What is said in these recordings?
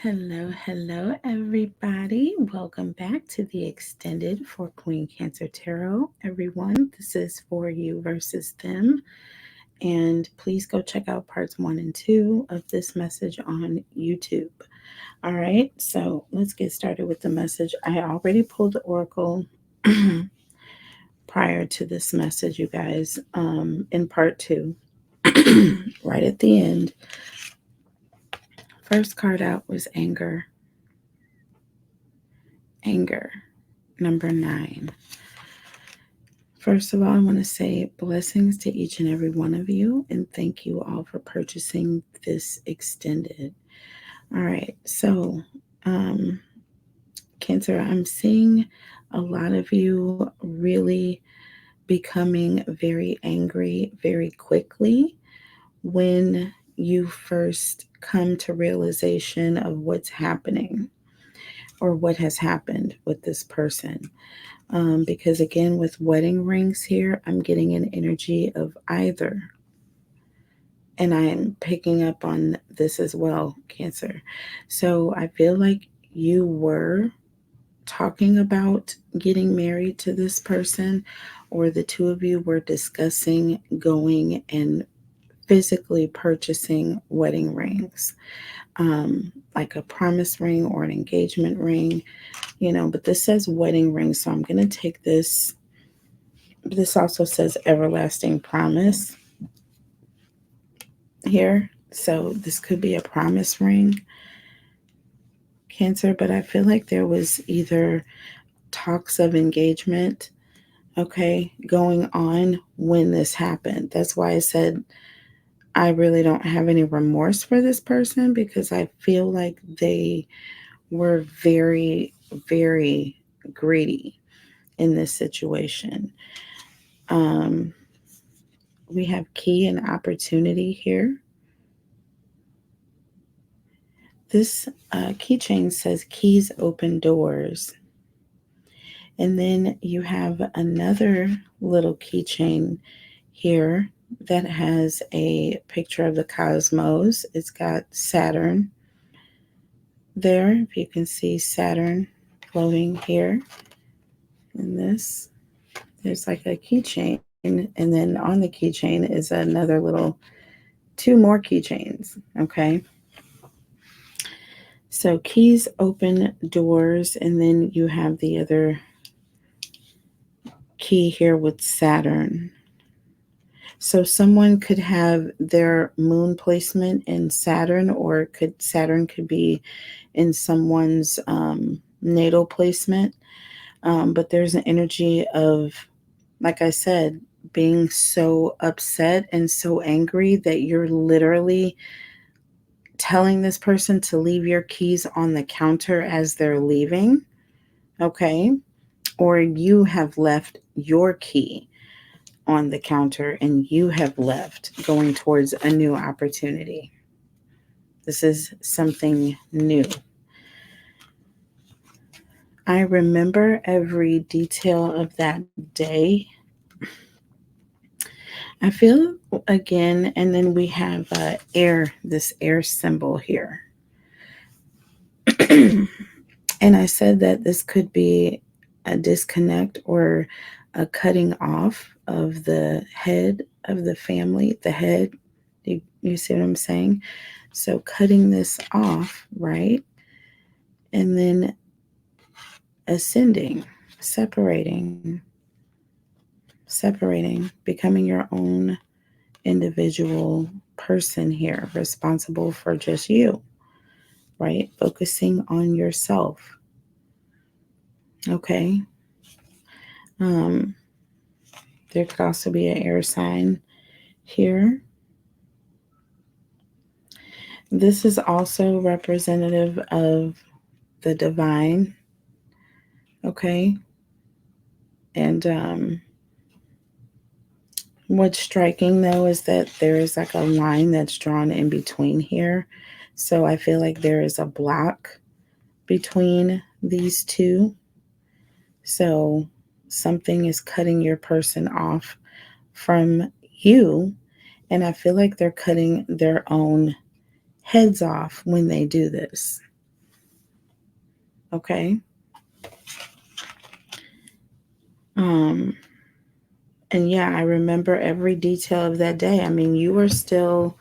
Hello, everybody. Welcome back to the extended for Queen Cancer Tarot. Everyone, this is for you versus them. And please go check out parts 1 and 2 of this message on YouTube. All right, so let's get started with the message. I already pulled the oracle prior to this message, you guys, in part 2, right at the end. First card out was anger. Anger, number 9. First of all, I want to say blessings to each and every one of you, and thank you all for purchasing this extended. All right, so Cancer, I'm seeing a lot of you really becoming very angry very quickly when you first come to realization of what's happening or what has happened with this person. Because again, with wedding rings here, I'm getting an energy of either. And I'm picking up on this as well, Cancer. So I feel like you were talking about getting married to this person, or the two of you were discussing going and physically purchasing wedding rings, like a promise ring or an engagement ring, but this says wedding ring, so I'm going to take this. This also says everlasting promise here, so this could be a promise ring, Cancer, but I feel like there was either talks of engagement, okay, going on when this happened. That's why I said I really don't have any remorse for this person, because I feel like they were very, very greedy in this situation. We have key and opportunity here. This keychain says keys open doors. And then you have another little keychain here that has a picture of the cosmos. It's got Saturn there. If you can see Saturn floating here in this. There's like a keychain, and then on the keychain is another little 2 more keychains. Okay. So keys open doors, and then you have the other key here with Saturn. So someone could have their moon placement in Saturn, or Saturn could be in someone's natal placement. But there's an energy of, like I said, being so upset and so angry that you're literally telling this person to leave your keys on the counter as they're leaving, okay? Or you have left your key on the counter and you have left going towards a new opportunity. This is something new. I remember every detail of that day. I feel again, and then we have this air symbol here. And I said that this could be a disconnect or a cutting off of the head of the family, the head. You see what I'm saying? So cutting this off, right? And then ascending, separating, becoming your own individual person here, responsible for just you, right? Focusing on yourself. Okay. There could also be an air sign here. This is also representative of the divine. Okay. And what's striking though is that there is like a line that's drawn in between here. So I feel like there is a block between these two. So something is cutting your person off from you. And I feel like they're cutting their own heads off when they do this. Okay. Um, and yeah, I remember every detail of that day. I mean, you were still,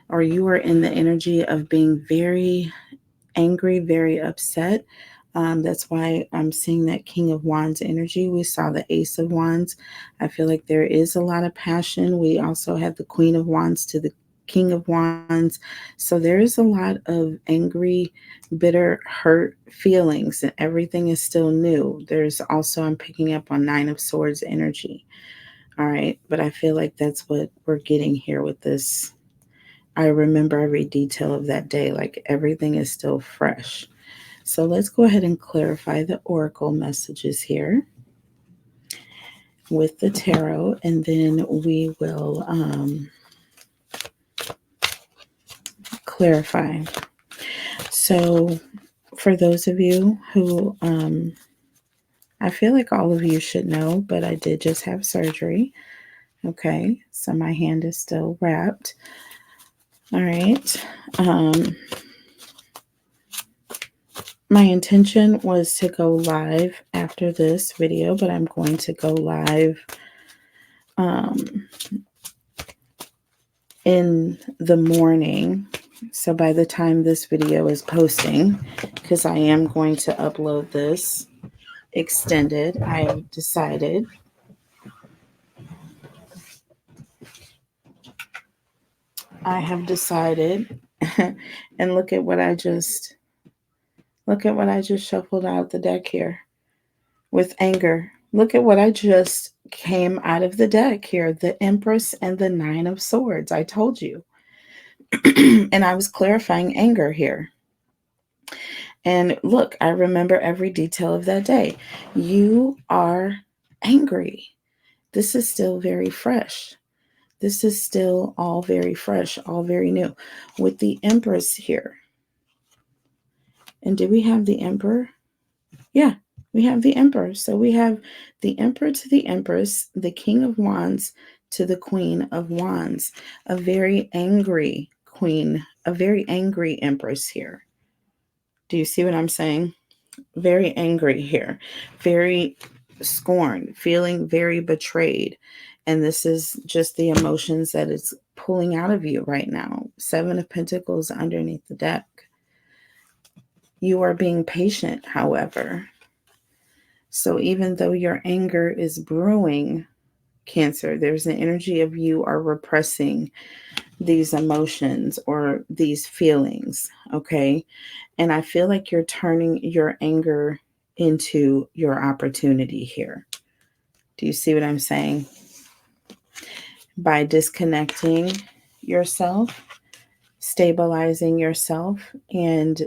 or you were in the energy of being very angry, very upset. That's why I'm seeing that King of Wands energy. We saw the Ace of Wands. I feel like there is a lot of passion. We also have the Queen of Wands to the King of Wands. So there is a lot of angry, bitter, hurt feelings, and everything is still new. There's also, I'm picking up on Nine of Swords energy. All right. But I feel like that's what we're getting here with this. I remember every detail of that day, like everything is still fresh. So let's go ahead and clarify the oracle messages here with the tarot, and then we will clarify. So, for those of you who I feel like all of you should know, but I did just have surgery. Okay, so my hand is still wrapped. All right. My intention was to go live after this video, but I'm going to go live in the morning. So by the time this video is posting, because I am going to upload this extended, I have decided and look at what I just shuffled out the deck here with anger. Look at what I just came out of the deck here, the Empress and the Nine of Swords. I told you. And I was clarifying anger here. And look, I remember every detail of that day. You are angry. This is still very fresh. This is still all very fresh, all very new. With the Empress here. And did we have the Emperor? Yeah, we have the Emperor. So we have the Emperor to the Empress, the King of Wands to the Queen of Wands. A very angry queen, a very angry Empress here. Do you see what I'm saying? Very angry here, very scorned, feeling very betrayed. And this is just the emotions that it's pulling out of you right now. Seven of Pentacles underneath the deck. You are being patient, however. So even though your anger is brewing, Cancer, there's an energy of you are repressing these emotions or these feelings, okay? And I feel like you're turning your anger into your opportunity here. Do you see what I'm saying? By disconnecting yourself, stabilizing yourself, and,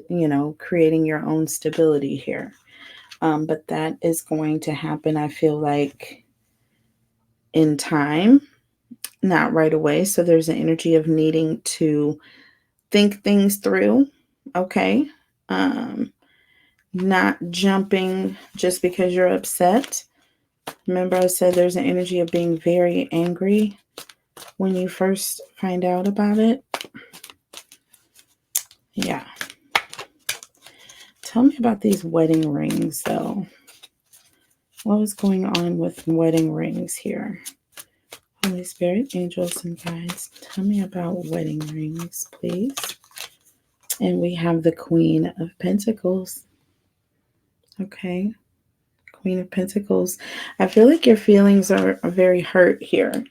creating your own stability here. But that is going to happen, I feel like, in time, not right away. So there's an energy of needing to think things through, okay? Not jumping just because you're upset. Remember, I said there's an energy of being very angry when you first find out about it. Yeah. Tell me about these wedding rings, though. What was going on with wedding rings here? Holy Spirit, angels, and guides, tell me about wedding rings, please. And we have the Queen of Pentacles. Okay. Queen of Pentacles. I feel like your feelings are very hurt here.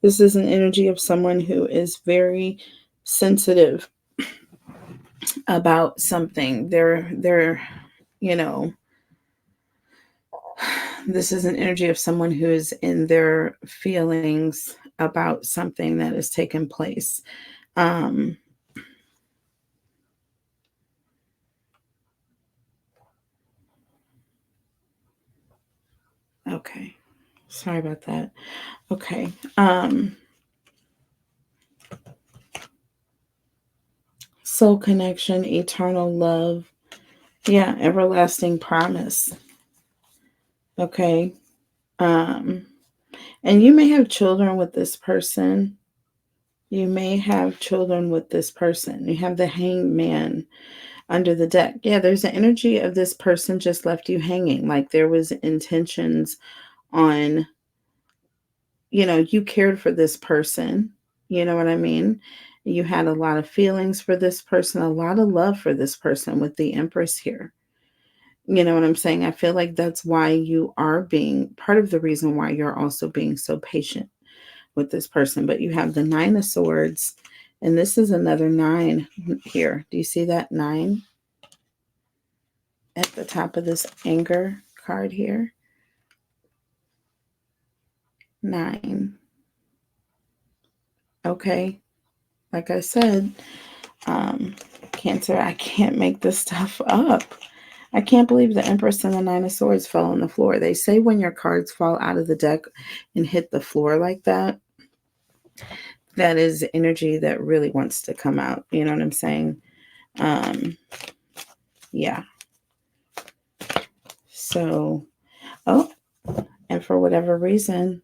This is an energy of someone who is very sensitive about something. They're, this is an energy of someone who is in their feelings about something that has taken place. Okay. Sorry about that. Okay. Soul connection, eternal love. Yeah, everlasting promise. Okay. And you may have children with this person. You may have children with this person. You have the Hanged Man. under the deck. Yeah, there's an energy of this person just left you hanging. Like there was intentions on, you cared for this person. You know what I mean? You had a lot of feelings for this person, a lot of love for this person with the Empress here. You know what I'm saying? I feel like that's why you are being part of the reason why you're also being so patient with this person. But you have the Nine of Swords, and this is another nine here. Do you see that nine at the top of this anger card here? Nine. Okay. Like I said, Cancer, I can't make this stuff up. I can't believe the Empress and the Nine of Swords fell on the floor. They say when your cards fall out of the deck and hit the floor like that, that is energy that really wants to come out. You know what I'm saying? Yeah. So, oh, and for whatever reason,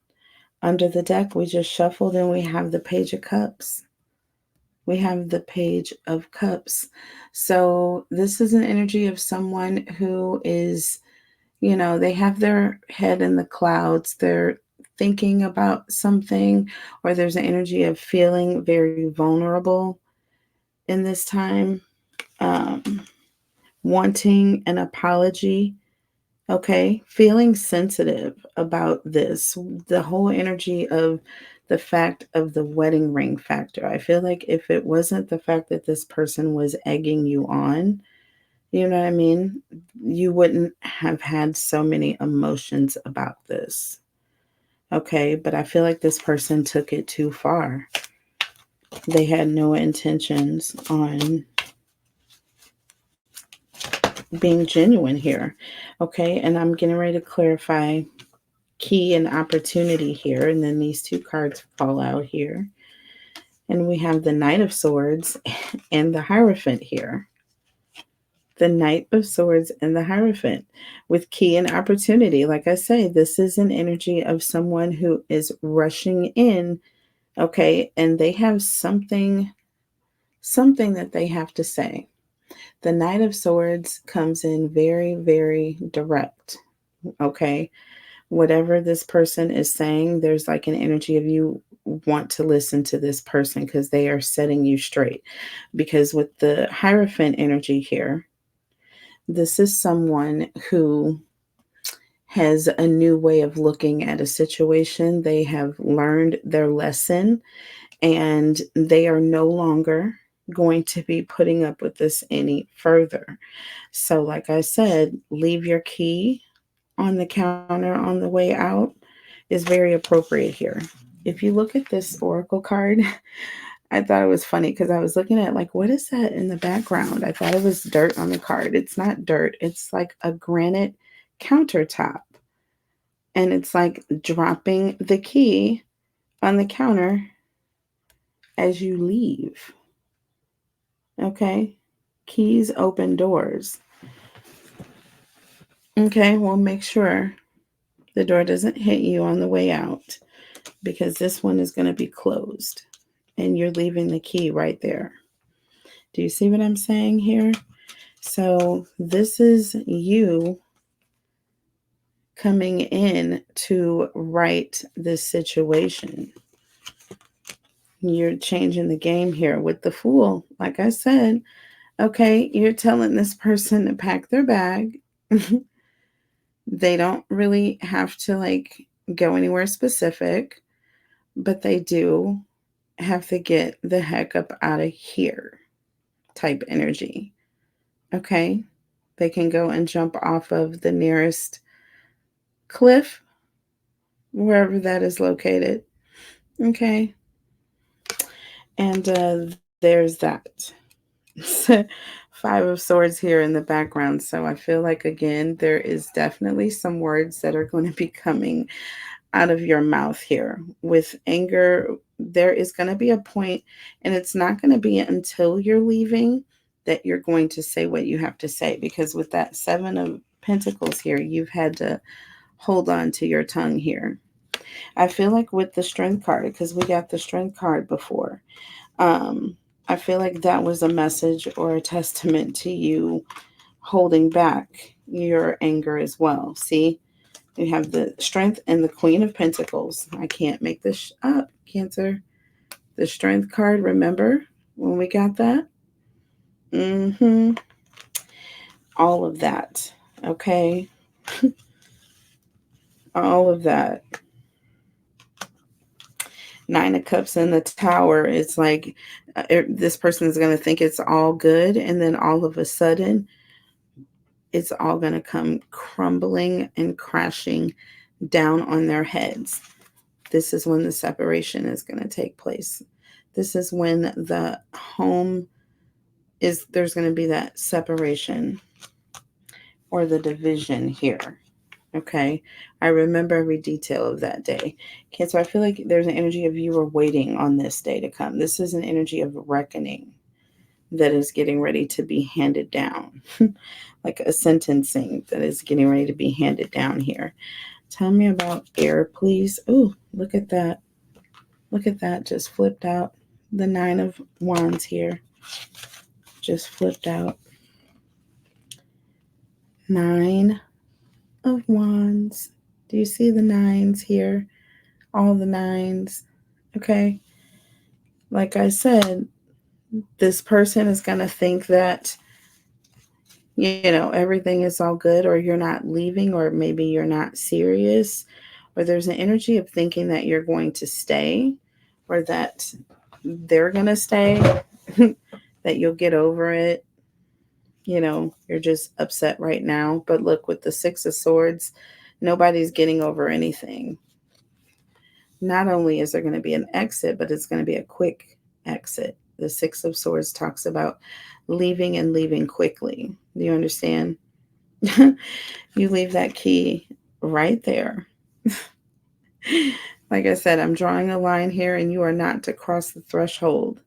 under the deck, we just shuffled and we have the Page of Cups. We have the Page of Cups. So this is an energy of someone who is, they have their head in the clouds. They're thinking about something, or there's an energy of feeling very vulnerable in this time, wanting an apology. Okay, feeling sensitive about this, the whole energy of the fact of the wedding ring factor. I feel like if it wasn't the fact that this person was egging you on, you know what I mean? You wouldn't have had so many emotions about this. Okay, but I feel like this person took it too far. They had no intentions on being genuine here. Okay, and I'm getting ready to clarify key and opportunity here, and then these two cards fall out here, and we have the Knight of Swords and the Hierophant here. The Knight of Swords and the Hierophant with key and opportunity. Like I say, this is an energy of someone who is rushing in, okay, and they have something that they have to say. The Knight of Swords comes in very, very direct, okay? Whatever this person is saying, there's like an energy of you want to listen to this person because they are setting you straight. Because with the Hierophant energy here, this is someone who has a new way of looking at a situation. They have learned their lesson and they are no longer going to be putting up with this any further. So, like I said, leave your key on the counter on the way out is very appropriate here. If you look at this oracle card, I thought it was funny because I was looking at like, what is that in the background? I thought it was dirt on the card. It's not dirt. It's like a granite countertop. And it's like dropping the key on the counter as you leave. Okay. Keys open doors. Okay. Well, make sure the door doesn't hit you on the way out because this one is going to be closed and you're leaving the key right there. Do you see what I'm saying here? So this is you coming in to right this situation. You're changing the game here with the Fool. Like I said, okay, you're telling this person to pack their bag. They don't really have to like go anywhere specific, but they do have to get the heck up out of here type energy. Okay. They can go and jump off of the nearest cliff, wherever that is located. Okay. And there's that. Five of Swords here in the background. So I feel like, again, there is definitely some words that are going to be coming out of your mouth here. With anger, there is going to be a point, and it's not going to be until you're leaving that you're going to say what you have to say. Because with that Seven of Pentacles here, you've had to hold on to your tongue here. I feel like with the Strength card, because we got the Strength card before, I feel like that was a message or a testament to you holding back your anger as well. See, you have the Strength and the Queen of Pentacles. I can't make this up, Cancer. The Strength card, remember when we got that? Mm-hmm. All of that. Okay. All of that. Nine of Cups in the Tower. It's like this person is going to think it's all good. And then all of a sudden, it's all going to come crumbling and crashing down on their heads. This is when the separation is going to take place. This is when the home is, there's going to be that separation or the division here. Okay. I remember every detail of that day. Okay. So I feel like there's an energy of you were waiting on this day to come. This is an energy of reckoning that is getting ready to be handed down. Like a sentencing that is getting ready to be handed down here. Tell me about air, please. Oh, look at that. Look at that. Just flipped out. The Nine of Wands here. Just flipped out. Nine of Wands. Do you see the nines here? All the nines. Okay. Like I said, this person is going to think that, everything is all good, or you're not leaving, or maybe you're not serious, or there's an energy of thinking that you're going to stay, or that they're going to stay, that you'll get over it. You're just upset right now. But look, with the Six of Swords, nobody's getting over anything. Not only is there going to be an exit, but it's going to be a quick exit. The Six of Swords talks about leaving and leaving quickly. Do you understand? You leave that key right there. Like I said, I'm drawing a line here, and you are not to cross the threshold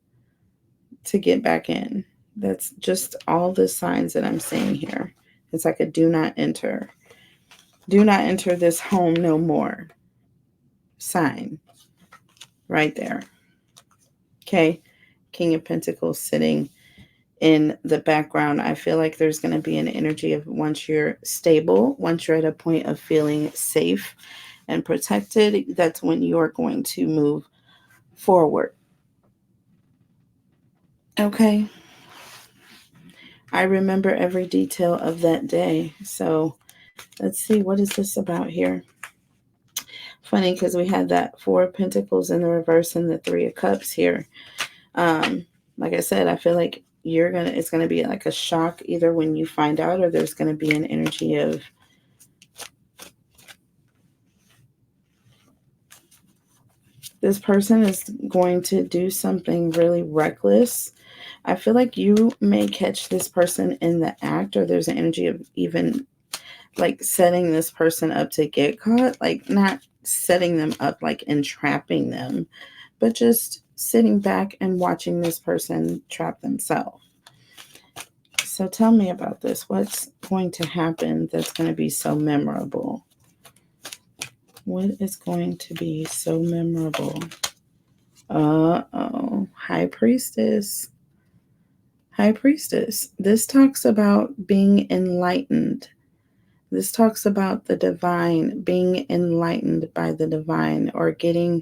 to get back in. That's just all the signs that I'm seeing here. It's like a do not enter. Do not enter this home no more sign right there. Okay. King of Pentacles sitting in the background. I feel like there's going to be an energy of once you're stable, once you're at a point of feeling safe and protected, that's when you're going to move forward. Okay. I remember every detail of that day. So let's see, what is this about here? Funny, because we had that Four of Pentacles in the reverse and the Three of Cups here. Like I said, I feel like it's gonna be like a shock either when you find out, or there's gonna be an energy of this person is going to do something really reckless. I feel like you may catch this person in the act, or there's an energy of even like setting this person up to get caught, like not setting them up, like entrapping them, but just sitting back and watching this person trap themselves. So tell me about this. What's going to happen that's going to be so memorable? What is going to be so memorable? Uh-oh. High Priestess. High Priestess. This talks about being enlightened. This talks about the divine, being enlightened by the divine, or getting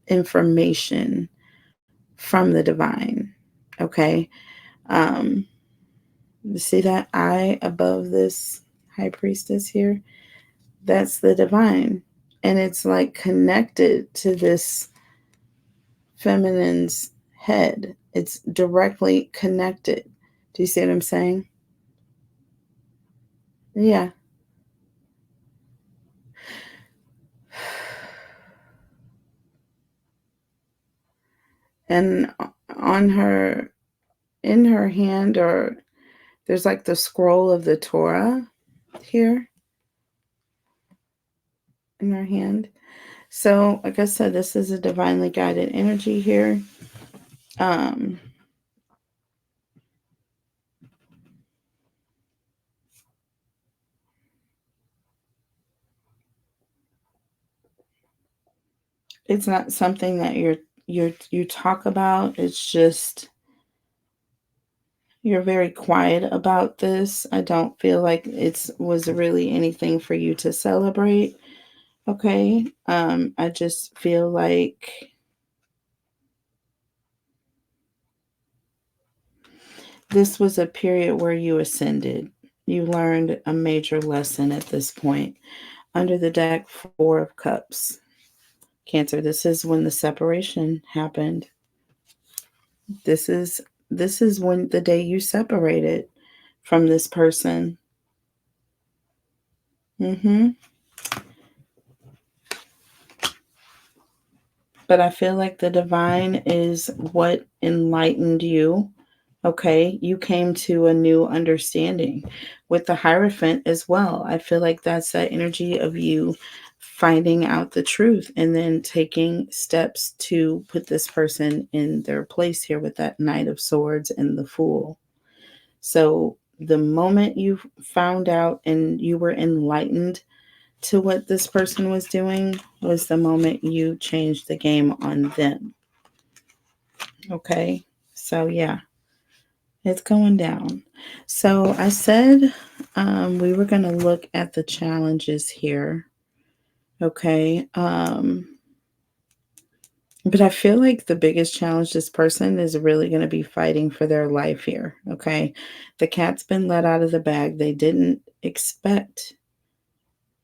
information from the divine. Okay. You see that eye above this High Priestess here? That's the divine. And it's like connected to this feminine's head. It's directly connected. Do you see what I'm saying? Yeah. And on her, in her hand, or there's like the scroll of the Torah here in her hand. So, like I said, this is a divinely guided energy here. It's not something that you're you talk about. It's just you're very quiet about this. I don't feel like it's was really anything for you to celebrate. Okay. I just feel like this was a period where you ascended. You learned a major lesson at this point. Under the deck, Four of Cups. Cancer, this is when the separation happened. This is when the day you separated from this person. Mm-hmm. But I feel like the divine is what enlightened you. Okay, you came to a new understanding with the Hierophant as well. I feel like that's that energy of you finding out the truth and then taking steps to put this person in their place here with that Knight of Swords and the Fool. So the moment you found out and you were enlightened to what this person was doing was the moment you changed the game on them. Okay, so yeah, it's going down. So I said we were going to look at the challenges here. Okay. But I feel like the biggest challenge this person is really going to be fighting for their life here. Okay. The cat's been let out of the bag. They didn't expect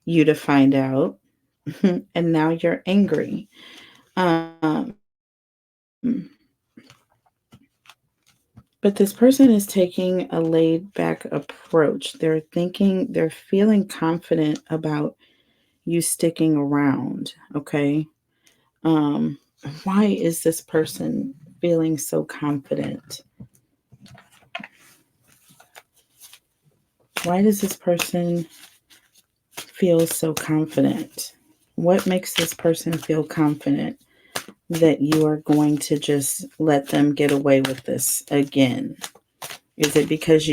you to find out. And now you're angry. Um, but this person is taking a laid back approach. They're feeling confident about you sticking around. Okay. Um, why is this person feeling so confident? Why does this person feel so confident? What makes this person feel confident that you are going to just let them get away with this again? Is it because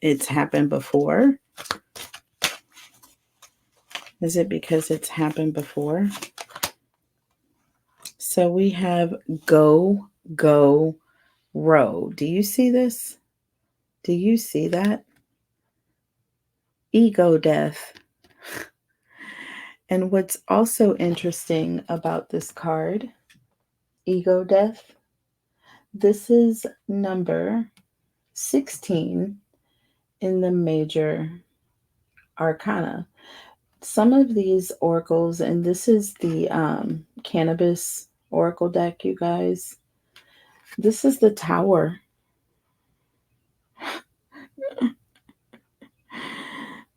it's happened before? Is it because it's happened before? So we have go, go, row. Do you see this? Do you see that? Ego death. And what's also interesting about this card, ego death, this is number 16 in the major arcana. Some of these oracles, and this is the cannabis oracle deck, you guys. This is the Tower.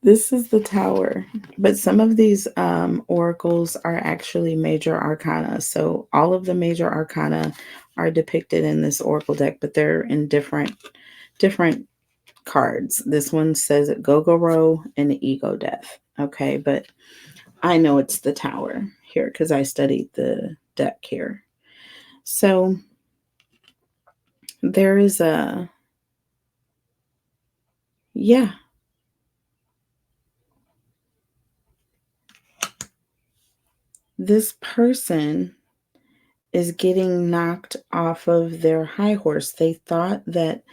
This is the Tower. But some of these oracles are actually major arcana. So all of the major arcana are depicted in this oracle deck, but they're in different cards. This one says Go-Go-Row and Ego Death. Okay, but I know it's the Tower here because I studied the deck here. So there is yeah. This person is getting knocked off of their high horse. They thought that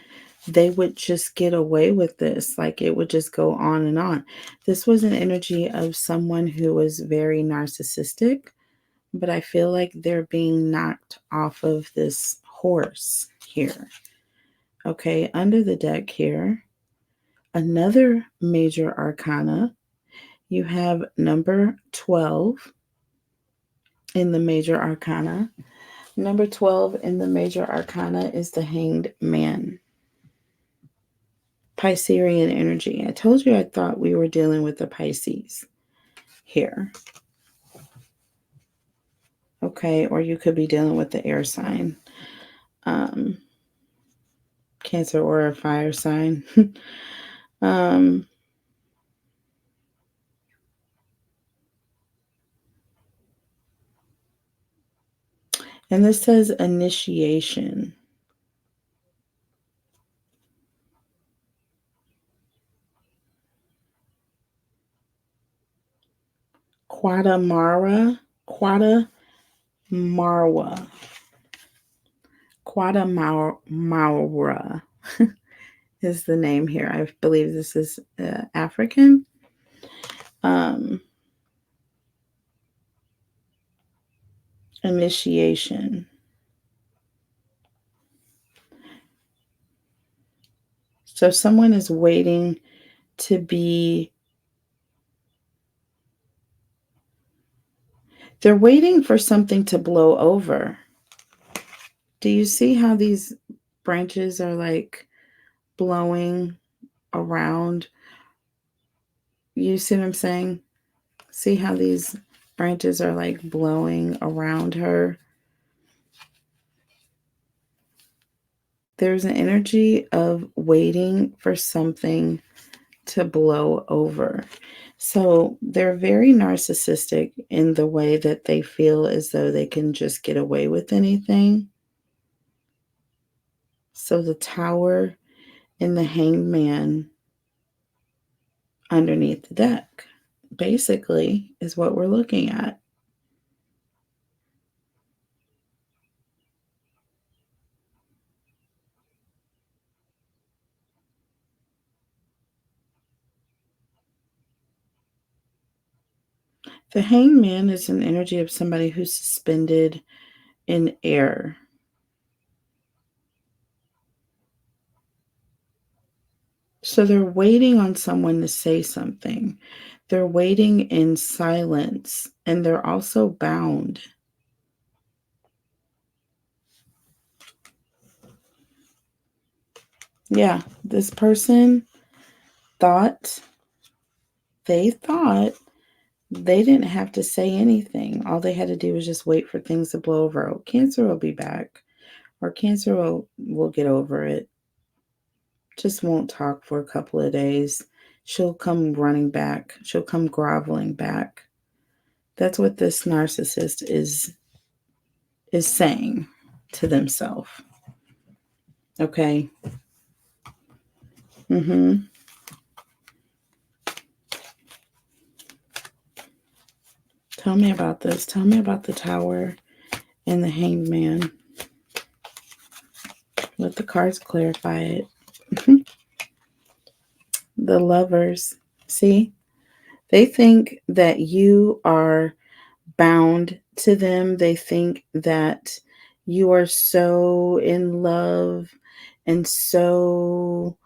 they would just get away with this, like it would just go on and on. This was an energy of someone who was very narcissistic, but I feel like they're being knocked off of this horse here. Okay, under the deck here, another major arcana, you have number 12 in the major arcana. Number 12 in the major arcana is the Hanged Man. Piscean energy. I told you I thought we were dealing with the Pisces here. Okay, or you could be dealing with the air sign. Cancer or a fire sign. um, and this says initiation. Quada Marwa. Guatemala is the name here. I believe this is African. Initiation. So someone is waiting to be, they're waiting for something to blow over. Do you see how these branches are like blowing around? You see what I'm saying? See how these branches are like blowing around her? There's an energy of waiting for something to blow over. So they're very narcissistic in the way that they feel as though they can just get away with anything. So the Tower and the Hanged Man underneath the deck, basically, is what we're looking at. The Hanged Man is an energy of somebody who's suspended in air. So they're waiting on someone to say something. They're waiting in silence, and they're also bound. Yeah, this person thought they didn't have to say anything. All they had to do was just wait for things to blow over. Oh, Cancer will be back, or Cancer will get over it. Just won't talk for a couple of days. She'll come running back. She'll come groveling back. That's what this narcissist is saying to themselves. Okay. Tell me about this. Tell me about the Tower and the Hanged Man. Let the cards clarify it. The Lovers. See? They think that you are bound to them. They think that you are so in love and so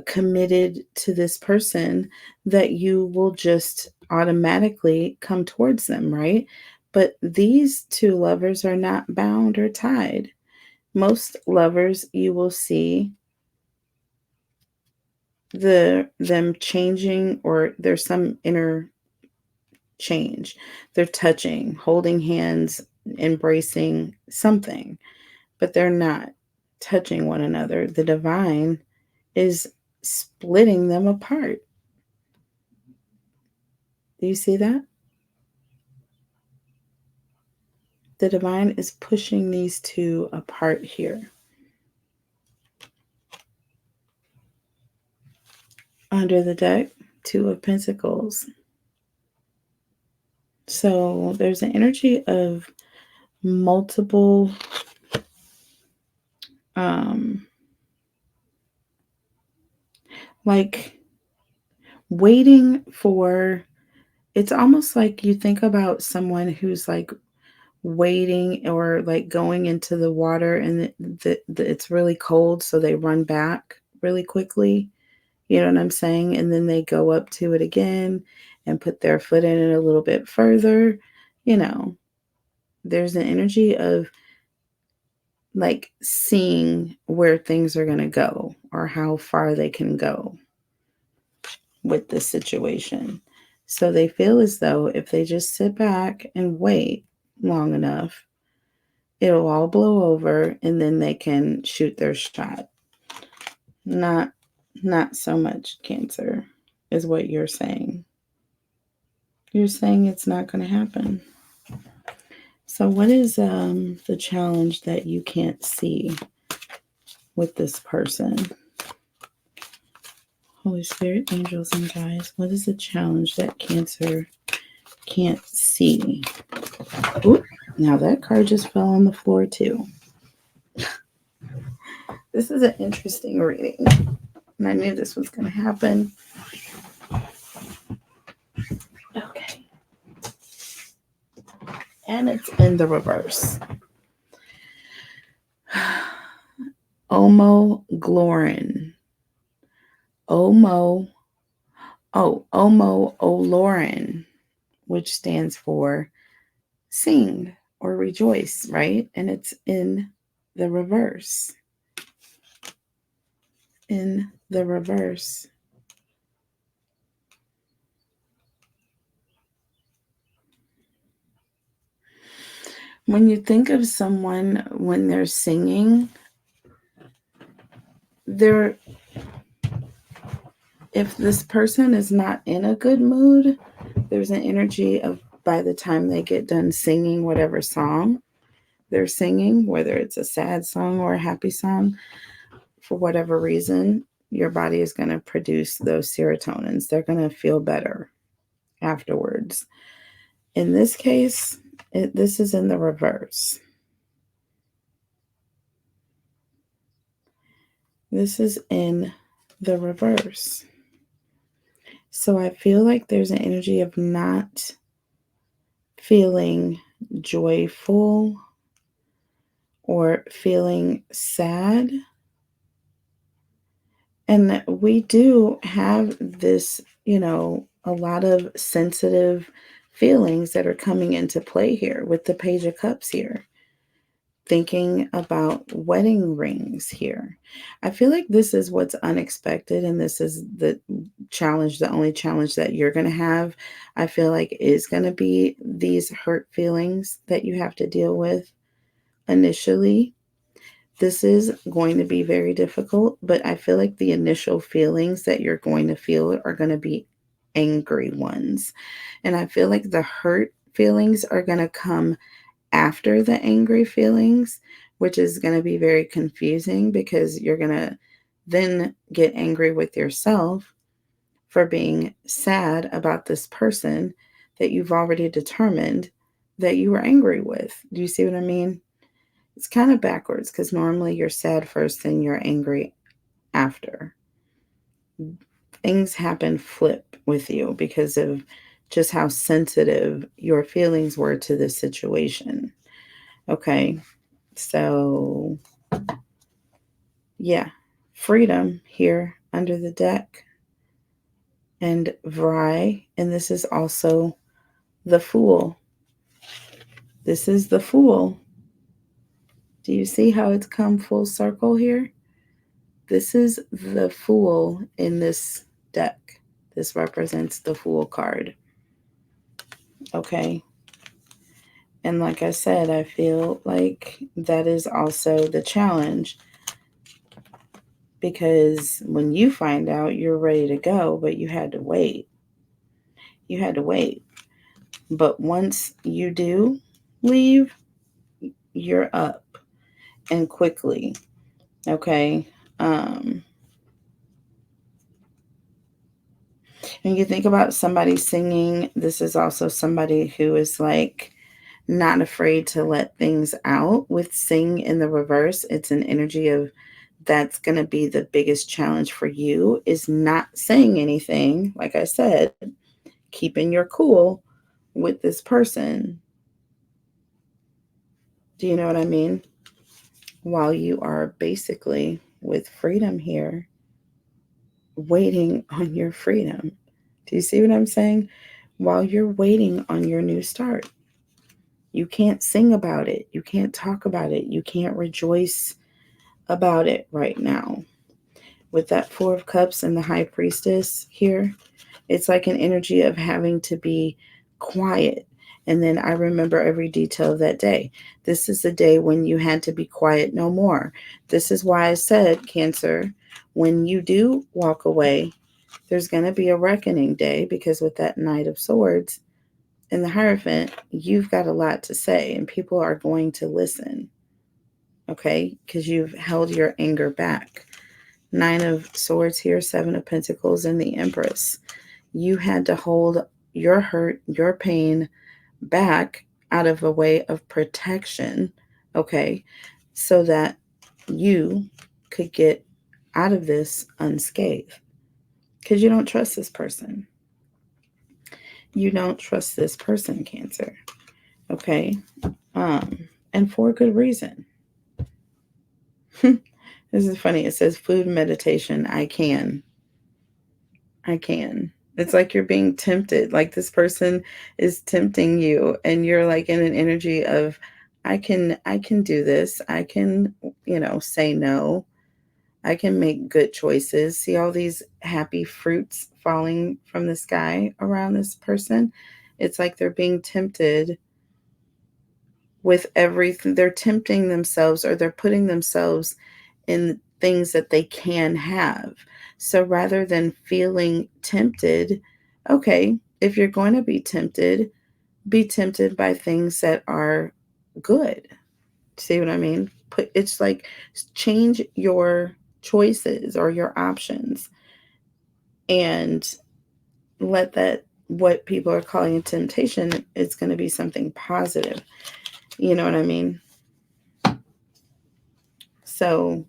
committed to this person that you will just automatically come towards them, right? But these two lovers are not bound or tied. Most lovers, you will see them changing, or there's some inner change. They're touching, holding hands, embracing something, but they're not touching one another. The divine is splitting them apart. Do you see that? The divine is pushing these two apart here. Under the deck, Two of Pentacles. So there's an energy of multiple like waiting for, it's almost like you think about someone who's like waiting or like going into the water and it's really cold, so they run back really quickly. You know what I'm saying? And then they go up to it again and put their foot in it a little bit further. You know, there's an energy of like seeing where things are going to go or how far they can go with this situation. So they feel as though if they just sit back and wait long enough, it'll all blow over and then they can shoot their shot. Not so much, Cancer, is what you're saying. You're saying it's not going to happen. So what is the challenge that you can't see with this person? Holy Spirit, angels, and guides, what is the challenge that Cancer can't see? Ooh, now that card just fell on the floor too. This is an interesting reading. And I knew this was going to happen. Okay. And it's in the reverse. Omoglorin. Omolorin, which stands for sing or rejoice, right? And it's in the reverse. In the reverse. When you think of someone when they're singing, if this person is not in a good mood, there's an energy of by the time they get done singing whatever song they're singing, whether it's a sad song or a happy song, for whatever reason, your body is going to produce those serotonins. They're going to feel better afterwards. In this case, this is in the reverse. This is in the reverse. So I feel like there's an energy of not feeling joyful or feeling sad. And we do have this, a lot of sensitive feelings that are coming into play here with the Page of Cups here. Thinking about wedding rings here. I feel like this is what's unexpected, and this is the challenge, the only challenge that you're going to have, I feel like, is going to be these hurt feelings that you have to deal with initially. This is going to be very difficult, but I feel like the initial feelings that you're going to feel are going to be angry ones. And I feel like the hurt feelings are going to come after the angry feelings, which is going to be very confusing because you're going to then get angry with yourself for being sad about this person that you've already determined that you were angry with. Do you see what I mean? It's kind of backwards because normally you're sad first, then you're angry after. Things happen flip with you because of just how sensitive your feelings were to this situation. Okay, so yeah, freedom here under the deck, and Vry, and this is also the Fool. This is the Fool. Do you see how it's come full circle here? This is the Fool in this deck. This represents the Fool card. Okay. And like I said, I feel like that is also the challenge, because when you find out, you're ready to go, but you had to wait. You had to wait. But once you do leave, you're up and quickly. Okay. When you think about somebody singing, this is also somebody who is like not afraid to let things out. With sing in the reverse, it's an energy of that's going to be the biggest challenge for you, is not saying anything. Like I said, keeping your cool with this person. Do you know what I mean? While you are basically with freedom here, waiting on your freedom. Do you see what I'm saying? While you're waiting on your new start. You can't sing about it. You can't talk about it. You can't rejoice about it right now. With that Four of Cups and the High Priestess here, it's like an energy of having to be quiet. And then I remember every detail of that day. This is the day when you had to be quiet no more. This is why I said, Cancer, when you do walk away, there's going to be a reckoning day, because with that Knight of Swords and the Hierophant, you've got a lot to say and people are going to listen. Okay? Because you've held your anger back. Nine of Swords here, Seven of Pentacles, and the Empress. You had to hold your hurt, your pain back out of a way of protection, okay, so that you could get out of this unscathed because you don't trust this person. You don't trust this person, Cancer. Okay. And for good reason. This is funny. It says food meditation. I can. It's like you're being tempted. Like this person is tempting you and you're like in an energy of I can do this. I can, say no. I can make good choices. See all these happy fruits falling from the sky around this person? It's like they're being tempted with everything. They're tempting themselves or they're putting themselves in things that they can have. So rather than feeling tempted, okay, if you're going to be tempted by things that are good. See what I mean? It's like change your choices or your options and let that what people are calling a temptation is going to be something positive. You know what I mean? So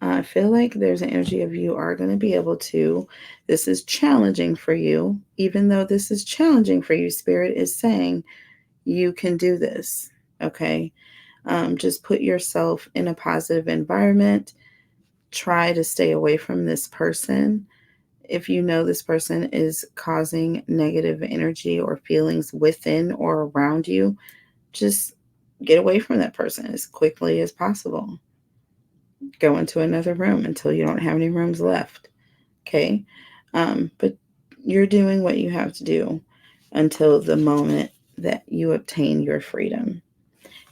I feel like there's an energy of you are going to be able to. This is challenging for you. Even though this is challenging for you, Spirit is saying you can do this. Okay. Just put yourself in a positive environment. Try to stay away from this person. If you know this person is causing negative energy or feelings within or around you, just get away from that person as quickly as possible. Go into another room until you don't have any rooms left. Okay. But you're doing what you have to do until the moment that you obtain your freedom.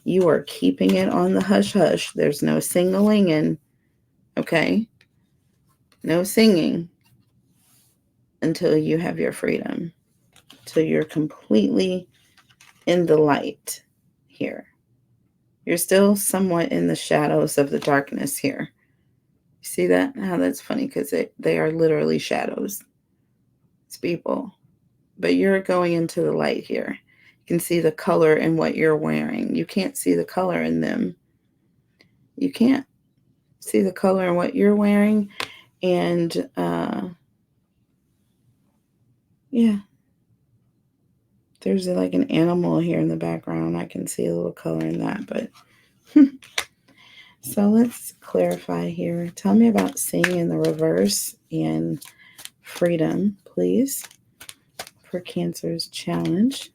You are keeping it on the hush hush. There's no singling, okay? No singing until you have your freedom, till you're completely in the light here. You're still somewhat in the shadows of the darkness here. See that? How that's funny because they are literally shadows. It's people. But you're going into the light here. You can see the color in what you're wearing. You can't see the color in them. You can't see the color in what you're wearing. And yeah, there's like an animal here in the background. I can see a little color in that, but so let's clarify here. Tell me about seeing in the reverse and freedom, please, for Cancer's challenge.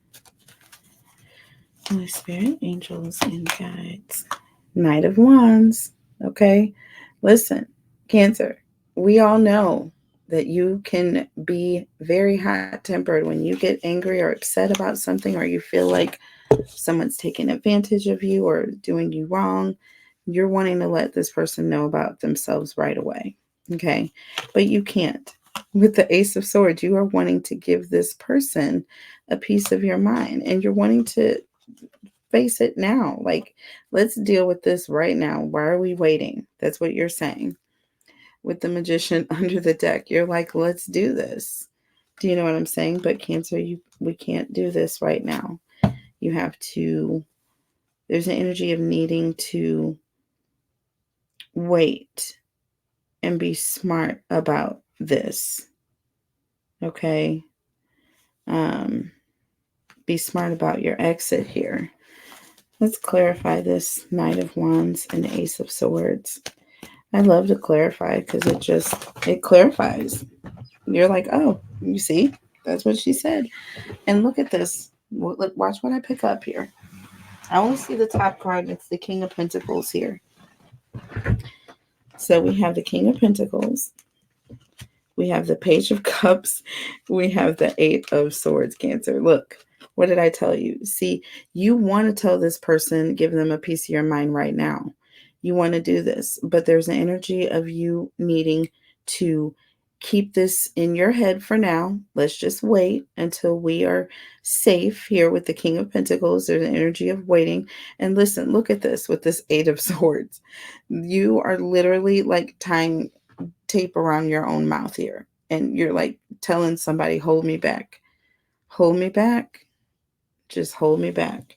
Holy Spirit, angels, and guides. Knight of Wands. Okay. Listen, Cancer, we all know that you can be very hot tempered when you get angry or upset about something, or you feel like someone's taking advantage of you or doing you wrong. You're wanting to let this person know about themselves right away. Okay. But you can't. With the Ace of Swords, you are wanting to give this person a piece of your mind and you're wanting to face it now. Like, let's deal with this right now. Why are we waiting? That's what you're saying. With the Magician under the deck, you're like, let's do this. Do you know what I'm saying? But Cancer, we can't do this right now. You have to, there's an energy of needing to wait and be smart about this. Okay? Be smart about your exit here. Let's clarify this Knight of Wands and Ace of Swords. I love to clarify because it clarifies. You're like, oh, you see, that's what she said. And look at this. Look, watch what I pick up here. I only see the top card. It's the King of Pentacles here. So we have the King of Pentacles. We have the Page of Cups. We have the Eight of Swords, Cancer. Look, what did I tell you? See, you want to tell this person, give them a piece of your mind right now. You want to do this, but there's an energy of you needing to keep this in your head for now. Let's just wait until we are safe here with the King of Pentacles. There's an energy of waiting. And listen, look at this with this Eight of Swords. You are literally like tying tape around your own mouth here. And you're like telling somebody, hold me back. Hold me back. Just hold me back.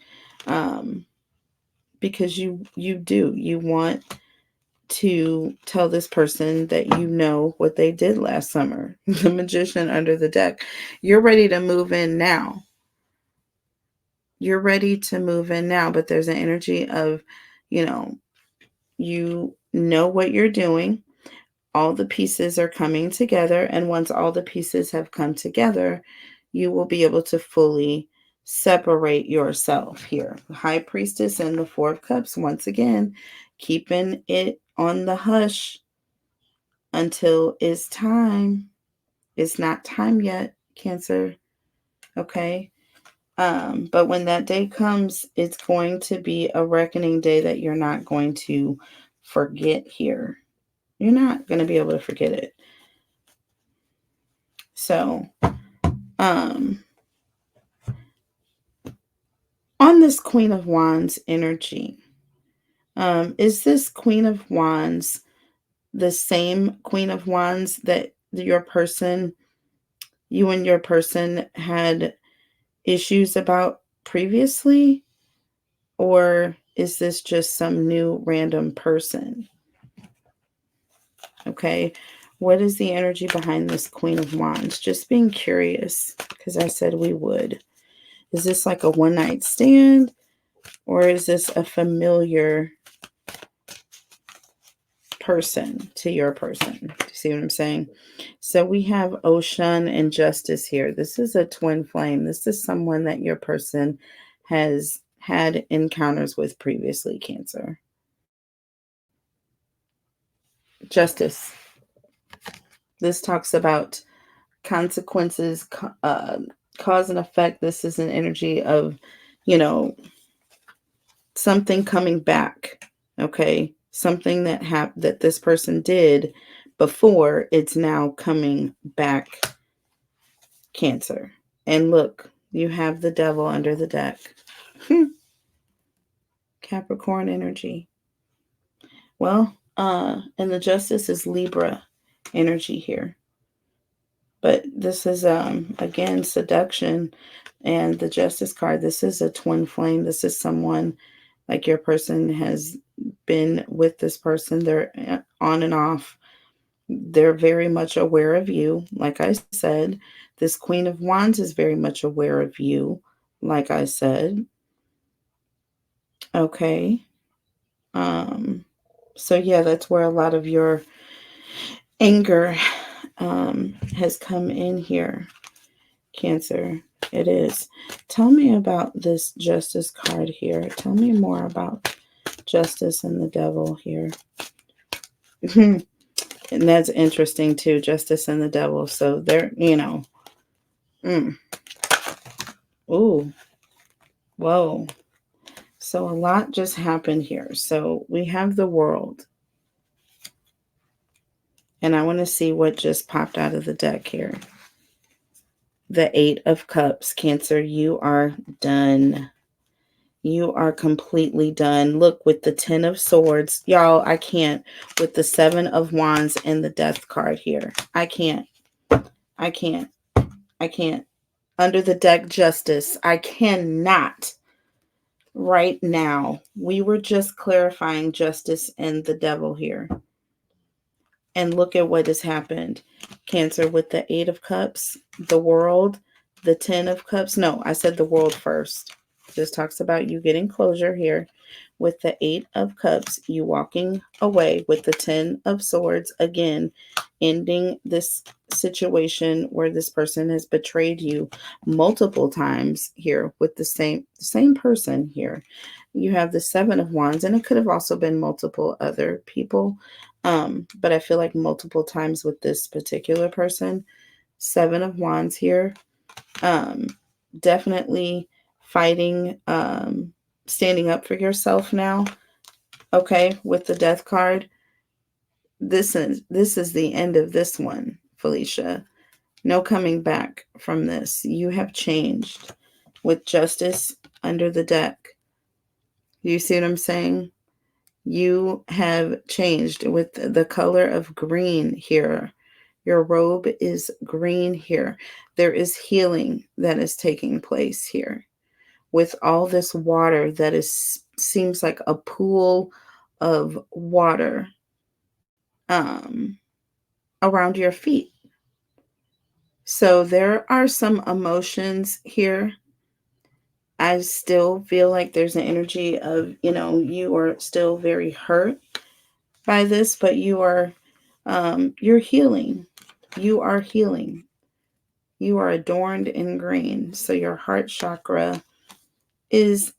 Because you want to tell this person that you know what they did last summer. The Magician under the deck. You're ready to move in now. You're ready to move in now, but there's an energy of, you know what you're doing. All the pieces are coming together, and once all the pieces have come together, you will be able to fully separate yourself here. High Priestess and the Four of Cups, once again, keeping it on the hush until it's time. It's not time yet, Cancer. Okay. But when that day comes, it's going to be a reckoning day that you're not going to forget here. You're not going to be able to forget it. So, on this Queen of Wands energy, is this Queen of Wands the same Queen of Wands that you and your person had issues about previously? Or is this just some new random person? Okay. What is the energy behind this Queen of Wands? Just being curious, because I said we would. Is this like a one-night stand? Or is this a familiar person to your person? Do you see what I'm saying? So we have Ocean and Justice here. This is a twin flame. This is someone that your person has had encounters with previously, Cancer. Justice. This talks about consequences, cause and effect. This is an energy of, something coming back. Okay. Something that this person did before, it's now coming back, Cancer. And look, you have the Devil under the deck. Capricorn energy. Well, and the Justice is Libra energy here. But this is, again, seduction. And the Justice card, this is a twin flame. This is someone like your person has been with this person. They're on and off. They're very much aware of you. Like I said, this Queen of Wands is very much aware of you. Like I said. Okay. So yeah, that's where a lot of your anger has come in here, Cancer. It is. Tell me about this Justice card here. Tell me more about Justice and the Devil here. And that's interesting too, Justice and the Devil. So they're, Ooh. Whoa. So a lot just happened here. So we have the World. And I want to see what just popped out of the deck here. The Eight of Cups. Cancer, you are done. You are completely done. Look, with the Ten of Swords. Y'all, I can't. With the Seven of Wands and the Death card here. I can't. Under the deck, Justice. I cannot. Right now. We were just clarifying Justice and the Devil here. And look at what has happened. Cancer, with the Eight of Cups, the World, the Ten of Cups. No, I said the World first. This talks about you getting closure here. With the Eight of Cups, you walking away. With the Ten of Swords, again, ending this situation where this person has betrayed you multiple times here with the same person here. You have the Seven of Wands, and it could have also been multiple other people. But I feel like multiple times with this particular person. Seven of Wands here. Definitely fighting, standing up for yourself now. Okay, with the Death card. This is the end of this one, Felicia. No coming back from this. You have changed with Justice under the deck. You see what I'm saying? You have changed with the color of green here. Your robe is green here. There is healing that is taking place here. With all this water that seems like a pool of water. um, around your feet. So there are some emotions here. I still feel like there's an energy of, you are still very hurt by this, but you're healing. You are healing. You are adorned in green. So your heart chakra is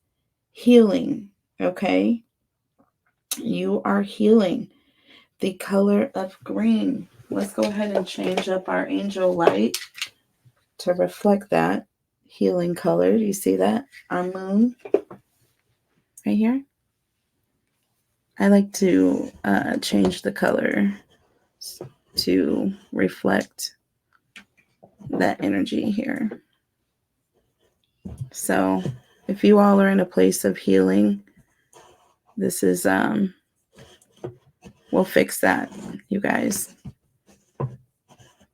healing. Okay. You are healing. The color of green. Let's go ahead and change up our angel light to reflect that healing color. Do you see that? Our moon right here. I like to change the color to reflect that energy here. So if you all are in a place of healing, this is, we'll fix that, you guys.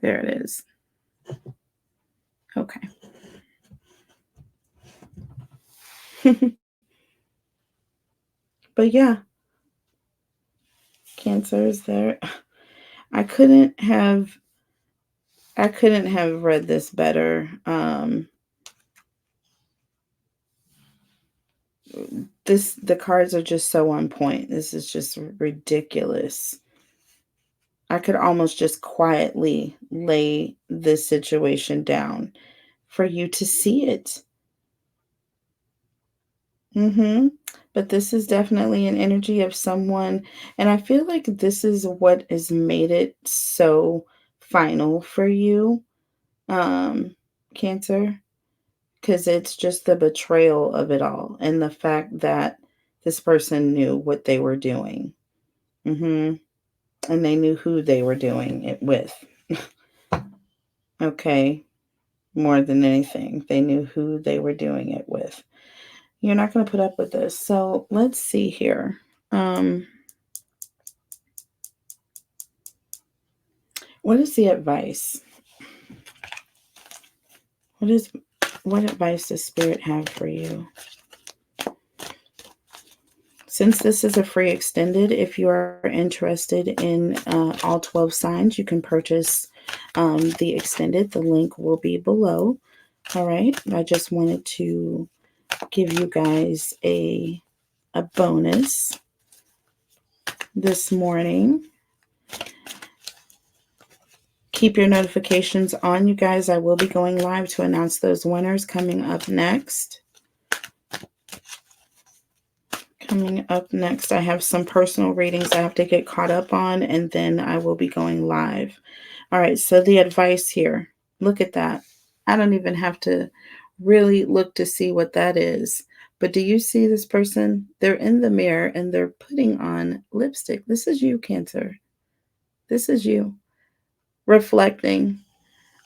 There it is. Okay. But yeah, Cancer is there. I couldn't have read this better. The cards are just so on point. This is just ridiculous. I could almost just quietly lay this situation down for you to see it. But this is definitely an energy of someone, and I feel like this is what has made it so final for you, Cancer, because it's just the betrayal of it all and the fact that this person knew what they were doing. And they knew who they were doing it with. Okay. More than anything, they knew who they were doing it with. You're not going to put up with this. So let's see here. What is the advice? What advice does Spirit have for you? Since this is a free extended, if you are interested in all 12 signs, you can purchase the extended. The link will be below. All right. I just wanted to give you guys a bonus this morning. Keep your notifications on, you guys. I will be going live to announce those winners coming up next. Coming up next, I have some personal readings I have to get caught up on, and then I will be going live. All right, so the advice here. Look at that. I don't even have to really look to see what that is. But do you see this person? They're in the mirror and they're putting on lipstick. This is you, Cancer. This is you. Reflecting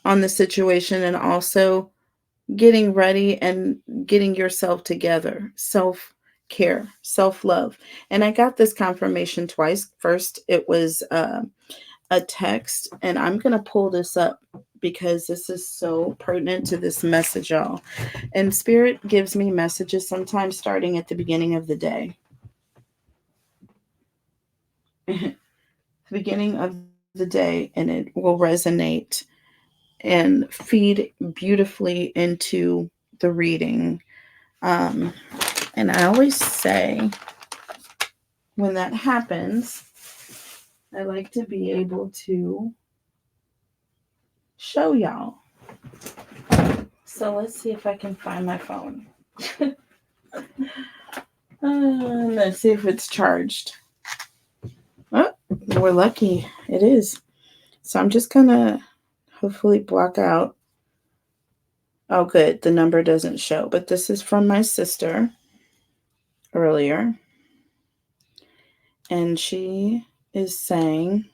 on the situation and also getting ready and getting yourself together. Self-care, self-love. And I got this confirmation twice. First, it was a text, and I'm going to pull this up because this is so pertinent to this message, y'all. And Spirit gives me messages sometimes starting at the beginning of the day. The beginning of the day, and it will resonate and feed beautifully into the reading. And I always say when that happens, I like to be able to show y'all. So let's see if I can find my phone. Let's see if it's charged. Oh, we're lucky. It is. So I'm just going to hopefully block out. Oh, good. The number doesn't show. But this is from my sister earlier. And she is saying,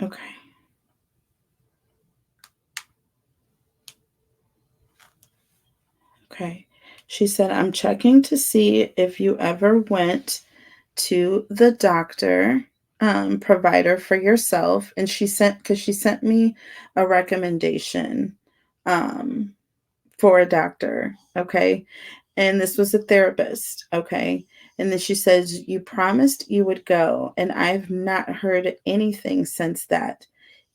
okay. Okay. She said, I'm checking to see if you ever went to the doctor, provider for yourself. And she sent me a recommendation for a doctor. Okay. And this was a therapist. Okay. And then she says, you promised you would go, and I've not heard anything since that.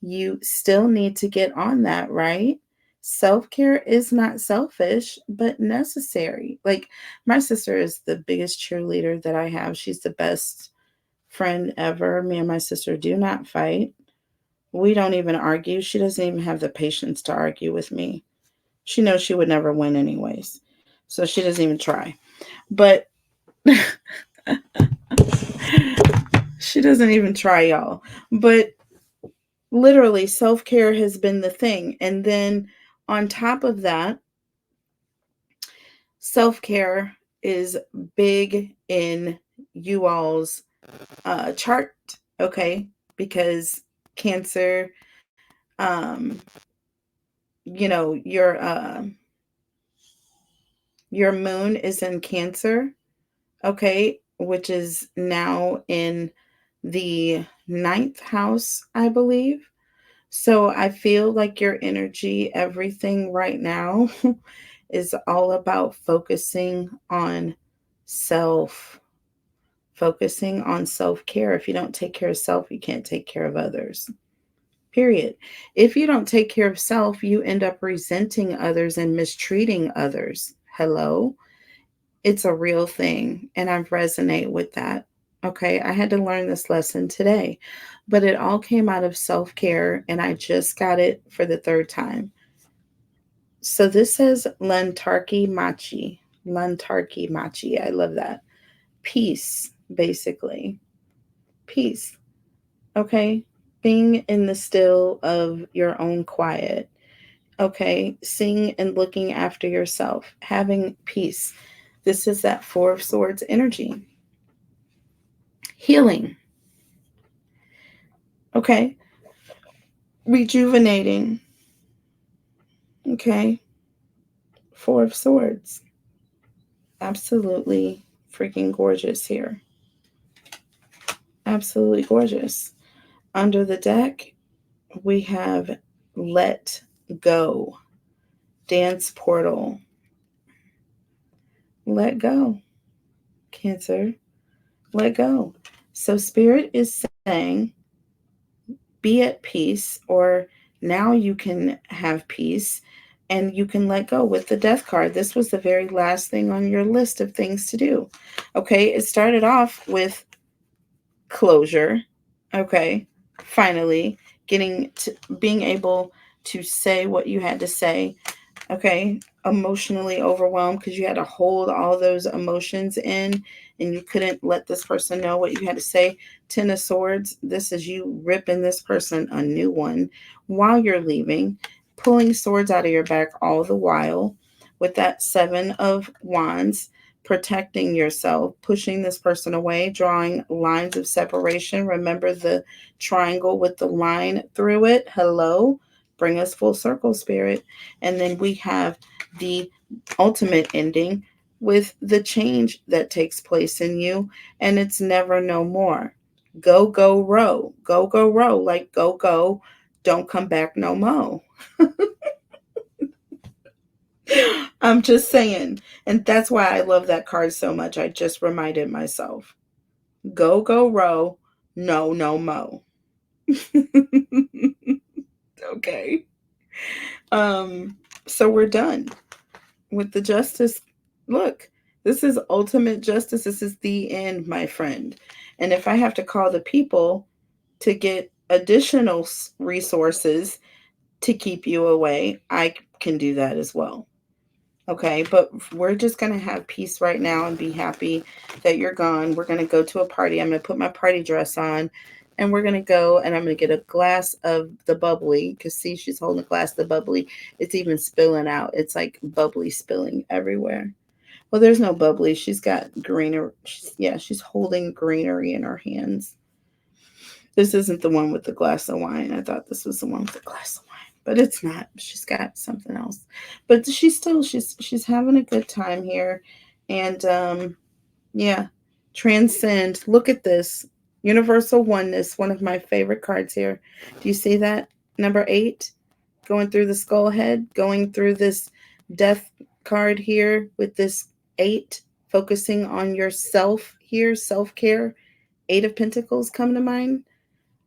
You still need to get on that, right? Self-care is not selfish, but necessary. Like, my sister is the biggest cheerleader that I have. She's the best friend ever. Me and my sister do not fight. We don't even argue. She doesn't even have the patience to argue with me. She knows she would never win anyways. So she doesn't even try. But she doesn't even try, y'all. But literally, self-care has been the thing. And then on top of that, self-care is big in you all's chart, okay? Because Cancer, um, you know, your moon is in Cancer, okay, which is now in the ninth house, I believe. So I feel like your energy, everything right now is all about self, focusing on self care. If you don't take care of self, you can't take care of others. Period. If you don't take care of self, you end up resenting others and mistreating others. Hello? It's a real thing, and I resonate with that. Okay, I had to learn this lesson today, but it all came out of self care, and I just got it for the third time. So this says Lantarki Machi. Lantarki Machi. I love that. Peace, basically. Peace. Okay. Being in the still of your own quiet. Okay. Seeing and looking after yourself. Having peace. This is that Four of Swords energy. Healing. Okay. Rejuvenating. Okay. Four of Swords. Absolutely freaking gorgeous here. Absolutely gorgeous. Under the deck, we have Let Go. Dance Portal. Let go, Cancer. Let go. So Spirit is saying, be at peace, or now you can have peace and you can let go with the Death card. This was the very last thing on your list of things to do. Okay, it started off with closure. Okay, finally being able to say what you had to say. Okay, emotionally overwhelmed because you had to hold all those emotions in and you couldn't let this person know what you had to say. Ten of Swords, this is you ripping this person a new one while you're leaving, pulling swords out of your back all the while. With that Seven of Wands, protecting yourself, pushing this person away, drawing lines of separation. Remember the triangle with the line through it? Hello? Bring us full circle, Spirit. And then we have the ultimate ending with the change that takes place in you, and it's never no more. Go, go, row. Go, go, row. Like go, go. Don't come back no more. I'm just saying. And that's why I love that card so much. I just reminded myself. Go, go, row. No, no, mo. Okay. So we're done with the justice. Look, this is ultimate justice. This is the end, my friend. And if I have to call the people to get additional resources to keep you away, I can do that as well. Okay, but we're just going to have peace right now and be happy that you're gone. We're going to go to a party. I'm going to put my party dress on and we're going to go and I'm going to get a glass of the bubbly because see, she's holding a glass of the bubbly. It's even spilling out. It's like bubbly spilling everywhere. Well, there's no bubbly. She's got greenery. She's holding greenery in her hands. This isn't the one with the glass of wine. I thought this was the one with the glass of wine. But it's not. She's got something else. But she's having a good time here. And yeah, transcend. Look at this. Universal oneness, one of my favorite cards here. Do you see that? Number 8, going through the skull head, going through this death card here with this 8 focusing on yourself here, self-care. 8 of Pentacles come to mind.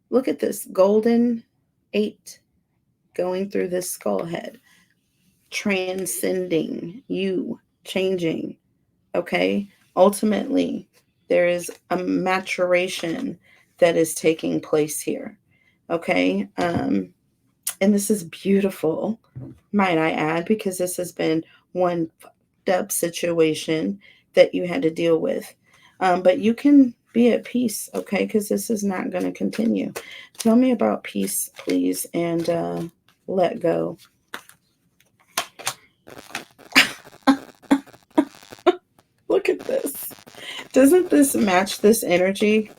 Look at this golden 8 going through this skull head, transcending you, changing. Okay. Ultimately, there is a maturation that is taking place here. Okay. And this is beautiful, might I add, because this has been one fucked up situation that you had to deal with. But you can be at peace, okay? Because this is not going to continue. Tell me about peace, please, and let go. Look at this. Doesn't this match this energy?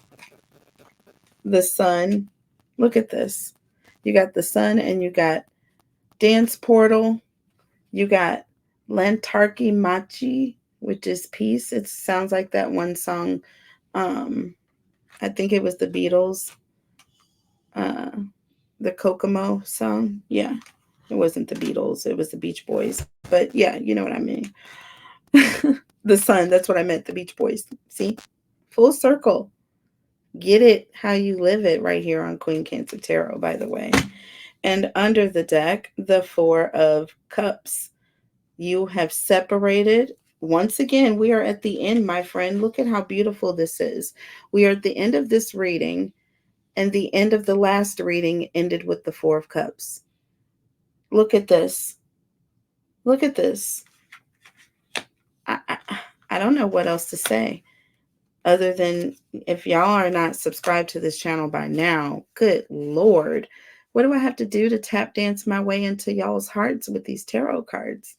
The sun. Look at this. You got the sun and you got dance portal. You got Lantarki Machi, which is peace. It sounds like that one song. I think it was the Beatles. The Kokomo song. Yeah. It wasn't the Beatles. It was the Beach Boys. But yeah, you know what I mean. The sun. That's what I meant. The Beach Boys. See? Full circle. Get it how you live it right here on Queen Cancer Tarot, by the way. And under the deck, the 4 of Cups. You have separated. Once again, we are at the end, my friend. Look at how beautiful this is. We are at the end of this reading, and the end of the last reading ended with the 4 of Cups. Look at this. Look at this. I don't know what else to say other than, if y'all are not subscribed to this channel by now, good Lord, what do I have to do to tap dance my way into y'all's hearts with these tarot cards?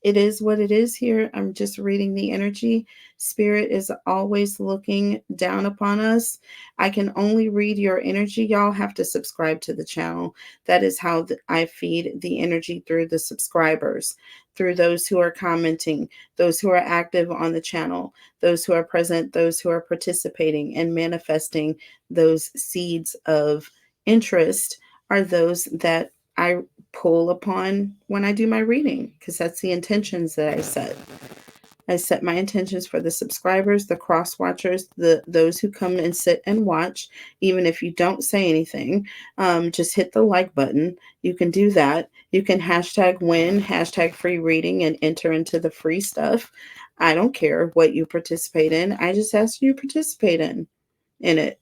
It is what it is here. I'm just reading the energy. Spirit is always looking down upon us. I can only read your energy. Y'all have to subscribe to the channel. That is how I feed the energy, through the subscribers, through those who are commenting, those who are active on the channel, those who are present, those who are participating and manifesting those seeds of interest are those that I pull upon when I do my reading, because that's the intentions that I set. I set my intentions for the subscribers, the cross watchers, those who come and sit and watch. Even if you don't say anything, just hit the like button. You can do that. You can hashtag win, hashtag free reading, and enter into the free stuff. I don't care what you participate in. I just ask you to participate in it.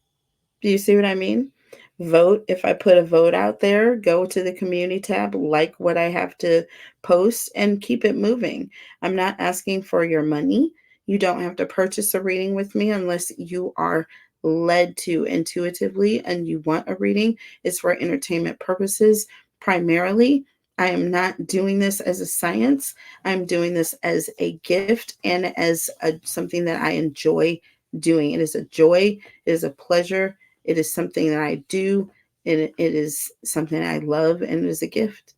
Do you see what I mean? Vote. If I put a vote out there, go to the community tab, like what I have to post, and keep it moving. I'm not asking for your money. You don't have to purchase a reading with me unless you are led to intuitively and you want a reading. It's for entertainment purposes primarily. I am not doing this as a science. I'm doing this as a gift and as something that I enjoy doing. It is a joy. It is a pleasure. It is something that I do, and it is something I love, and it is a gift.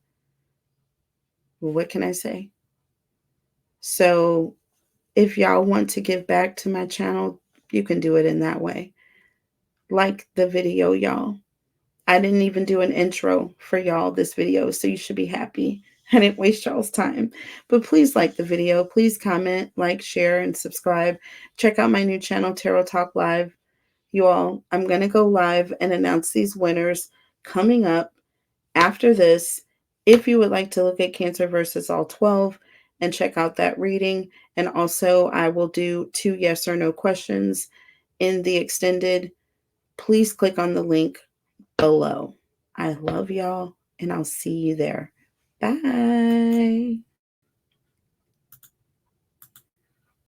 What can I say? So if y'all want to give back to my channel, you can do it in that way. Like the video, y'all. I didn't even do an intro for y'all this video, so you should be happy. I didn't waste y'all's time. But please like the video. Please comment, like, share, and subscribe. Check out my new channel, Tarot Talk Live. You all, I'm going to go live and announce these winners coming up after this. If you would like to look at Cancer versus all 12 and check out that reading. And also, I will do 2 yes or no questions in the extended. Please click on the link below. I love y'all, and I'll see you there. Bye.